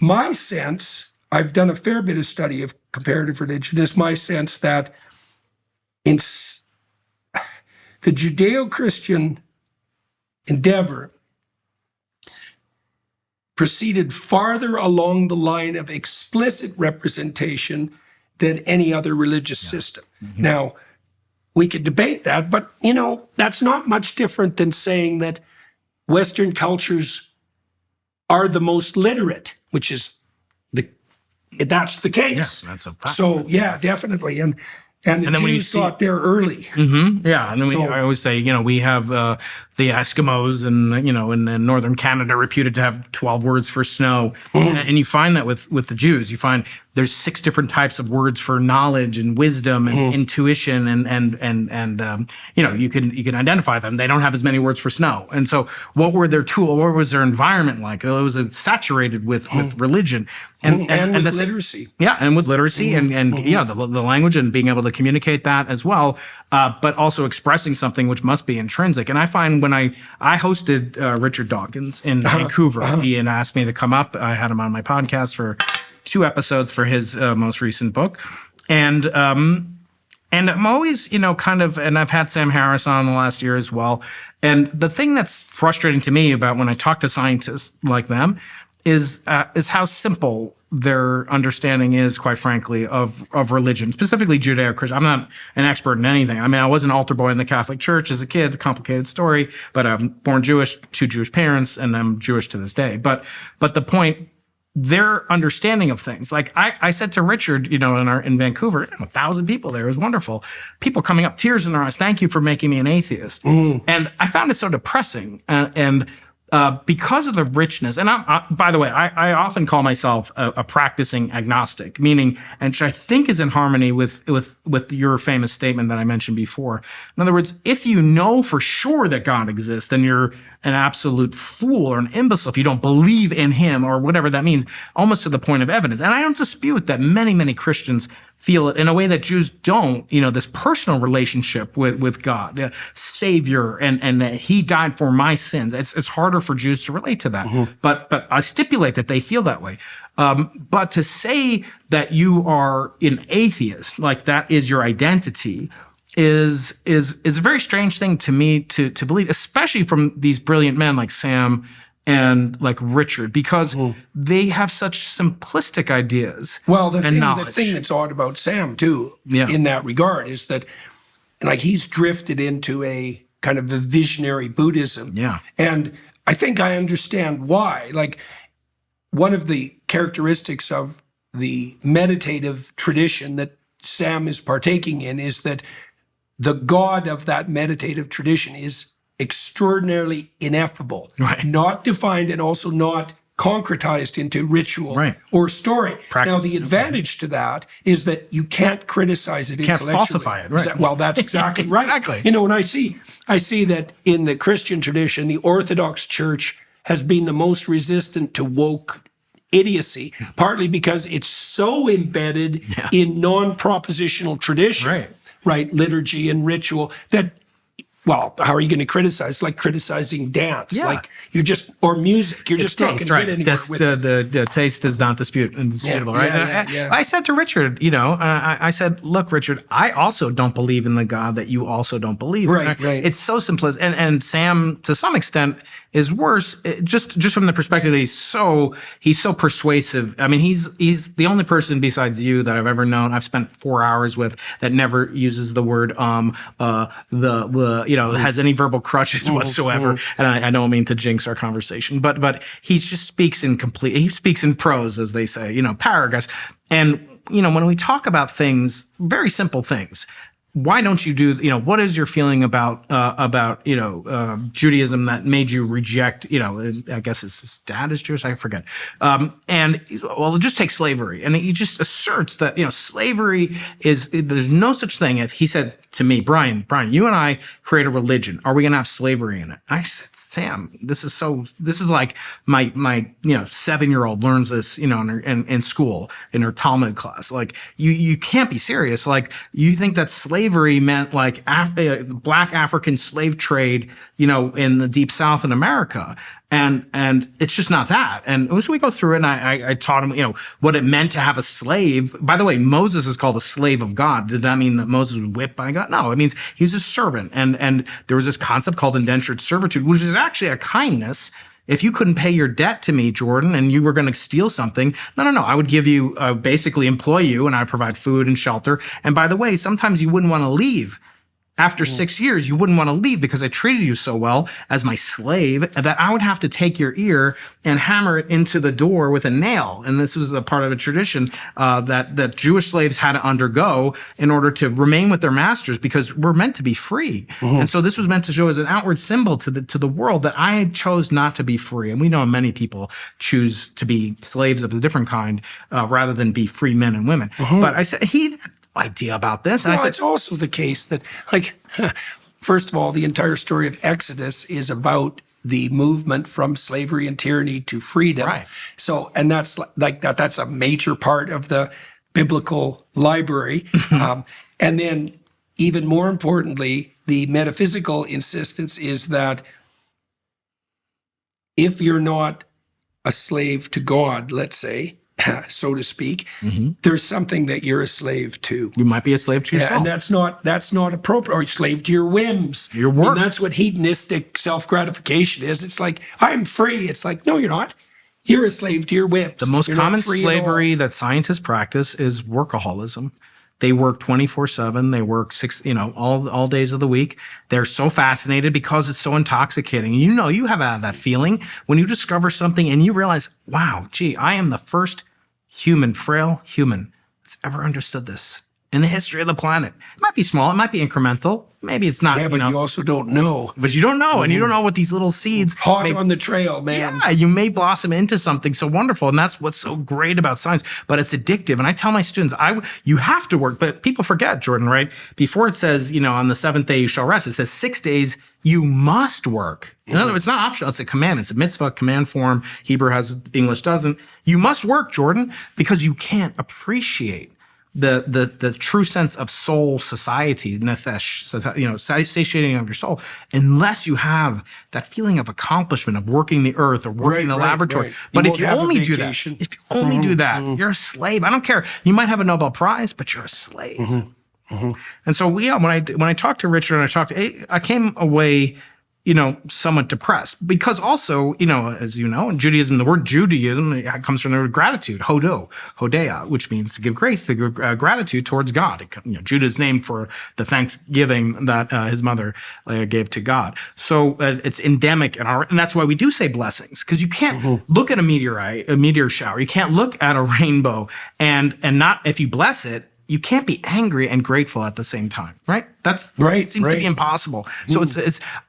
my sense, I've done a fair bit of study of comparative religion, is my sense that in the Judeo-Christian endeavor proceeded farther along the line of explicit representation than any other religious system. Mm-hmm. Now, we could debate that, but, that's not much different than saying that Western cultures are the most literate, which is that's the case. Yeah, that's a fact. So, yeah, definitely. And the Jews got there early. Mm-hmm, yeah, and I always say, we have the Eskimos and, in northern Canada reputed to have 12 words for snow. And you find that with the Jews. You find there's 6 different types of words for knowledge and wisdom and intuition and you can identify them. They don't have as many words for snow. And so what were their tool? What was their environment like? It was saturated with religion. And with literacy. Yeah, and with literacy and the language and being able to communicate that as well, but also expressing something which must be intrinsic. And I find when I hosted Richard Dawkins in Vancouver, he had asked me to come up. I had him on my podcast for 2 episodes for his most recent book. And I'm always, and I've had Sam Harris on the last year as well. And the thing that's frustrating to me about when I talk to scientists like them is how simple their understanding is, quite frankly, of religion, specifically Judeo-Christian. I'm not an expert in anything. I mean, I was an altar boy in the Catholic Church as a kid, a complicated story, but I'm born Jewish, 2 Jewish parents, and I'm Jewish to this day. But the point, their understanding of things, like I said to Richard, in Vancouver, 1,000 people there, it was wonderful. People coming up, tears in their eyes, thank you for making me an atheist. And I found it so depressing. Because of the richness, and by the way, I often call myself a practicing agnostic, meaning, and which I think is in harmony with your famous statement that I mentioned before. In other words, if you know for sure that God exists, then you're an absolute fool or an imbecile if you don't believe in him or whatever that means, almost to the point of evidence. And I don't dispute that many, many Christians feel it in a way that Jews don't, this personal relationship with God, the Savior, and that he died for my sins. It's harder for Jews to relate to that. But I stipulate that they feel that way. But to that you are an atheist, like that is your identity, is a very strange thing to me to believe, especially from these brilliant men like Sam and like Richard, because they have such simplistic ideas. Well, the thing that's odd about Sam too, in that regard, is that he's drifted into a kind of a visionary Buddhism. Yeah. And I think I understand why. Like, one of the characteristics of the meditative tradition that Sam is partaking in is that the God of that meditative tradition is extraordinarily ineffable, not defined and also not concretized into ritual or story. Practice. Now, the advantage to that is that you can't criticize it intellectually. Can't falsify it, right? Well, that's exactly right. Exactly. And I see that in the Christian tradition, the Orthodox Church has been the most resistant to woke idiocy, partly because it's so embedded in non-propositional tradition, right, liturgy and ritual, that, well, how are you going to criticize? It's like criticizing dance, like or music. You're just not going to get anywhere with it. The taste is not indisputable, right? I said to Richard, I said, look, Richard, I also don't believe in the God that you also don't believe in. Right. It's so simplistic. And Sam, to some extent, is worse, just from the perspective that he's so persuasive. I mean, he's the only person besides you that I've ever known, I've spent 4 hours with, that never uses the word has any verbal crutches whatsoever. And I don't mean to jinx our conversation, but he just speaks he speaks in prose, as they say, paragraphs. And when we talk about things, very simple things, why don't you do, what is your feeling about Judaism that made you reject, I guess his dad is Jewish, I forget. Just take slavery. And he just asserts that, slavery there's no such thing. If he said to me, Brian, you and I create a religion. Are we going to have slavery in it? I said, Sam, this is like my 7-year-old learns this, in school, in her Talmud class. Like, you can't be serious. Like, you think that slavery slavery meant like black African slave trade, in the deep South in America. And it's just not that. And as we go through it, and I taught him, what it meant to have a slave. By the way, Moses is called a slave of God. Did that mean that Moses was whipped by God? No, it means he's a servant. And there was this concept called indentured servitude, which is actually a kindness. If you couldn't pay your debt to me, Jordan, and you were going to steal something, no, I would give you, basically employ you, and I'd provide food and shelter. And by the way, sometimes you wouldn't want to leave. After 6 years, you wouldn't want to leave because I treated you so well as my slave that I would have to take your ear and hammer it into the door with a nail. And this was a part of a tradition that Jewish slaves had to undergo in order to remain with their masters, because we're meant to be free. And so this was meant to show as an outward symbol to the world that I chose not to be free. And we know many people choose to be slaves of a different kind rather than be free men and women. But I said, he idea about this. And Well, I said, it's also the case that, first of all, the entire story of Exodus is about the movement from slavery and tyranny to freedom. Right. So, and that's that's a major part of the biblical library. And then, even more importantly, the metaphysical insistence is that if you're not a slave to God, let's say, so to speak, there's something that you're a slave to. you might be a slave to yourself. And that's not appropriate. Or a slave to your whims. Your work. And that's what hedonistic self-gratification is. It's like, I'm free. It's like, no, you're not. You're a slave to your whims. The most You're not common free at all. slavery that scientists practice is workaholism. They work 24/7. They work all days of the week. They're so fascinated because it's so intoxicating. You have that feeling when you discover something and you realize, wow, gee, I am the first frail human that's ever understood this in the history of the planet. It might be small. It might be incremental. Maybe it's not. Yeah, but you also don't know. But you don't know, and you don't know what these little seeds. Hot on the trail, man. Yeah, you may blossom into something so wonderful, and that's what's so great about science. But it's addictive, and I tell my students, you have to work. But people forget, Jordan, right? Before it says, on the seventh day you shall rest, it says 6 days you must work. In other words, it's not optional. It's a command. It's a mitzvah command form. Hebrew has, English doesn't. You must work, Jordan, because you can't appreciate the true sense of soul society, nefesh, satiating of your soul, unless you have that feeling of accomplishment of working the earth or working in the laboratory. Right. But You if you won't have a only do that, vacation. you're a slave. I don't care. You might have a Nobel Prize, but you're a slave. And so, when I talked to Richard and I came away, somewhat depressed, because also, as you know, in Judaism, the word Judaism it comes from the word gratitude, hodea, which means to give grace, to give gratitude towards God. Judah is named for the thanksgiving that his mother gave to God. So it's endemic and that's why we do say blessings, because you can't look at a meteor shower. You can't look at a rainbow and not, if you bless it, you can't be angry and grateful at the same time, right? That's right. It seems to be impossible. So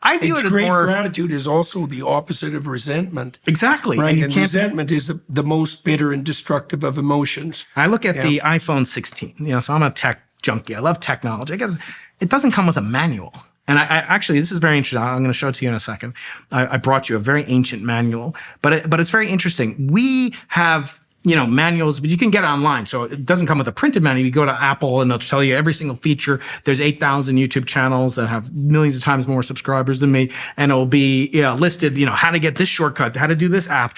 I view it as great more gratitude is also the opposite of resentment. exactly. Right. And And resentment is the most bitter and destructive of emotions. I look at the iPhone 16. So I'm a tech junkie. I love technology. I guess it doesn't come with a manual. And I actually, this is very interesting. I'm going to show it to you in a second. I brought you a very ancient manual, but it's very interesting. We have manuals, but you can get it online. So it doesn't come with a printed manual. You go to Apple and they'll tell you every single feature. There's 8,000 YouTube channels that have millions of times more subscribers than me. And it'll be listed, how to get this shortcut, how to do this app.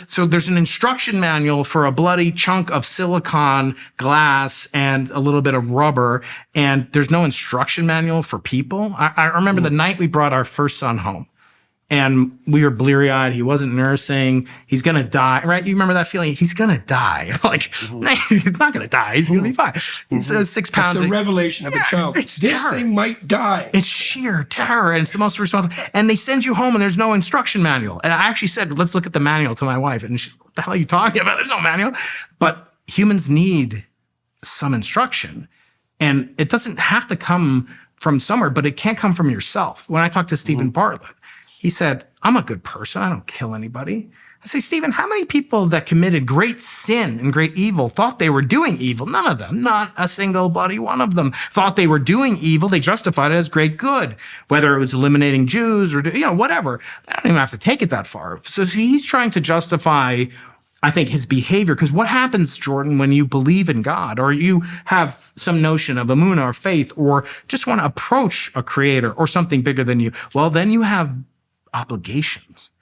So there's an instruction manual for a bloody chunk of silicon glass and a little bit of rubber. And there's no instruction manual for people. I remember the night we brought our first son home. And we were bleary-eyed. He wasn't nursing. He's going to die, right? You remember that feeling? He's going to die. He's not going to die. He's going to be fine. He's 6 pounds. It's the revelation of a child. It's This terror. thing might die. It's sheer terror, and it's the most responsible. And they send you home, and there's no instruction manual. And I actually said, let's look at the manual to my wife. And she's, what the hell are you talking about? There's no manual. But humans need some instruction. And it doesn't have to come from somewhere, but it can't come from yourself. When I talked to Stephen Bartlett, he said, I'm a good person. I don't kill anybody. I say, Stephen, how many people that committed great sin and great evil thought they were doing evil? None of them, not a single bloody one of them thought they were doing evil. They justified it as great good, whether it was eliminating Jews or, whatever. I don't even have to take it that far. So he's trying to justify I think his behavior, because what happens, Jordan, when you believe in God or you have some notion of emunah or faith or just want to approach a creator or something bigger than you, well, then you have obligations.